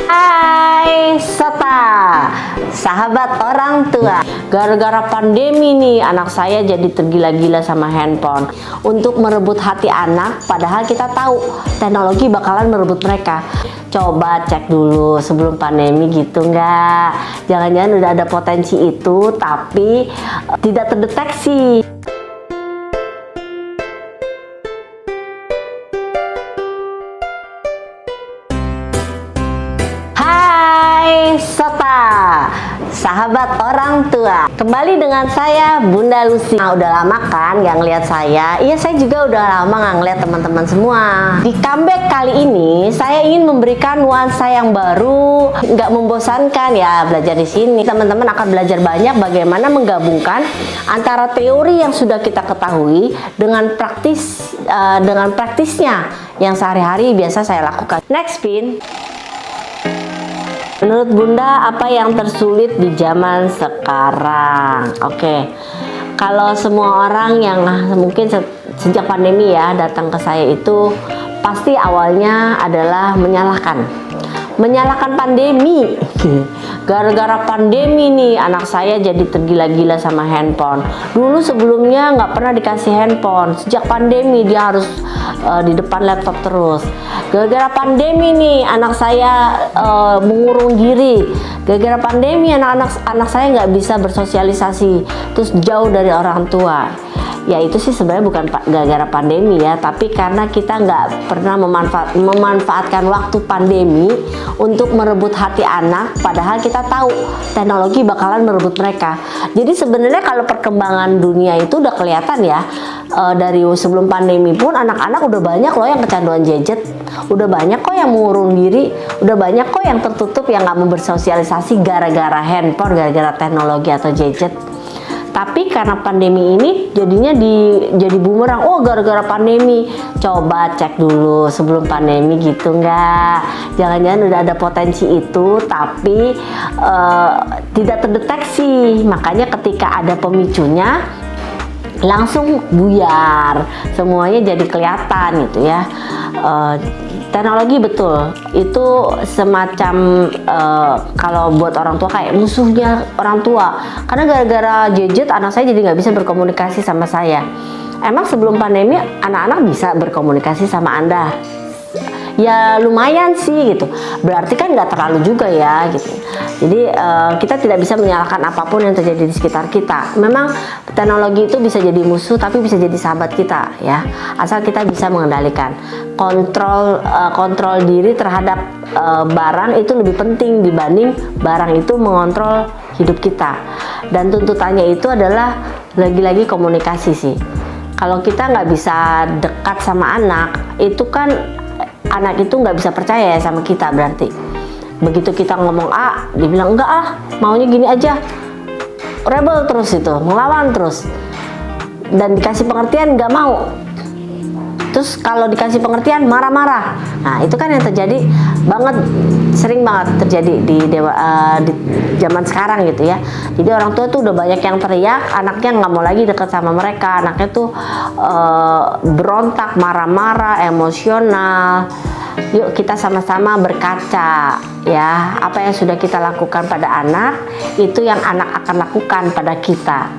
Hai Sota, sahabat orang tua. Gara-gara pandemi nih, anak saya jadi tergila-gila sama handphone. Untuk merebut hati anak, padahal kita tahu teknologi bakalan merebut mereka. Coba cek dulu sebelum pandemi gitu nggak? Jangan-jangan udah ada potensi itu, tapi tidak terdeteksi. Hai Sota, sahabat orang tua. Kembali dengan saya Bunda Lucy. Nah, udah lama kan nggak ngeliat saya? Iya, saya juga udah lama nggak ngeliat teman-teman semua. Di comeback kali ini saya ingin memberikan nuansa yang baru, nggak membosankan ya belajar di sini. Teman-teman akan belajar banyak bagaimana menggabungkan antara teori yang sudah kita ketahui dengan praktisnya yang sehari-hari biasa saya lakukan. Next pin. Menurut Bunda, apa yang tersulit di zaman sekarang? Oke, kalau semua orang yang mungkin sejak pandemi ya datang ke saya itu pasti awalnya adalah menyalahkan pandemi. Gara-gara pandemi nih anak saya jadi tergila-gila sama handphone. Dulu sebelumnya nggak pernah dikasih handphone, sejak pandemi dia harus di depan laptop terus. Gara-gara pandemi nih anak saya mengurung diri. Gara-gara pandemi anak saya nggak bisa bersosialisasi, terus jauh dari orang tua. Ya itu sih sebenarnya bukan gara-gara pandemi ya, tapi karena kita nggak pernah memanfaatkan waktu pandemi untuk merebut hati anak, padahal kita tahu teknologi bakalan merebut mereka. Jadi sebenarnya kalau perkembangan dunia itu udah kelihatan ya, dari sebelum pandemi pun anak-anak udah banyak loh yang kecanduan gadget, udah banyak kok yang mengurung diri, udah banyak kok yang tertutup yang nggak mau bersosialisasi gara-gara handphone, gara-gara teknologi atau gadget. Tapi karena pandemi ini jadinya jadi bumerang. Oh, gara-gara pandemi. Coba cek dulu sebelum pandemi gitu nggak? Jangan-jangan udah ada potensi itu, tapi tidak terdeteksi. Makanya ketika ada pemicunya langsung buyar, semuanya jadi kelihatan gitu ya. Teknologi betul itu semacam kalau buat orang tua kayak musuhnya orang tua, karena gara-gara gadget anak saya jadi nggak bisa berkomunikasi sama saya. Emang sebelum pandemi anak-anak bisa berkomunikasi sama Anda? Ya lumayan sih gitu, berarti kan nggak terlalu juga ya gitu. Jadi kita tidak bisa menyalahkan apapun yang terjadi di sekitar kita. Memang teknologi itu bisa jadi musuh tapi bisa jadi sahabat kita ya, asal kita bisa mengendalikan. Kontrol diri terhadap barang itu lebih penting dibanding barang itu mengontrol hidup kita. Dan tuntutannya itu adalah lagi-lagi komunikasi sih. Kalau kita nggak bisa dekat sama anak, itu kan anak itu nggak bisa percaya ya sama kita. Berarti begitu kita ngomong A, dia bilang enggak ah, maunya gini aja, rebel terus, itu melawan terus, dan dikasih pengertian nggak mau. Terus kalau dikasih pengertian marah-marah. Nah itu kan yang terjadi banget, sering banget terjadi di zaman sekarang gitu ya. Jadi orang tua tuh udah banyak yang teriak, anaknya nggak mau lagi dekat sama mereka. Anaknya tuh berontak, marah-marah, emosional. Yuk kita sama-sama berkaca ya, apa yang sudah kita lakukan pada anak, itu yang anak akan lakukan pada kita.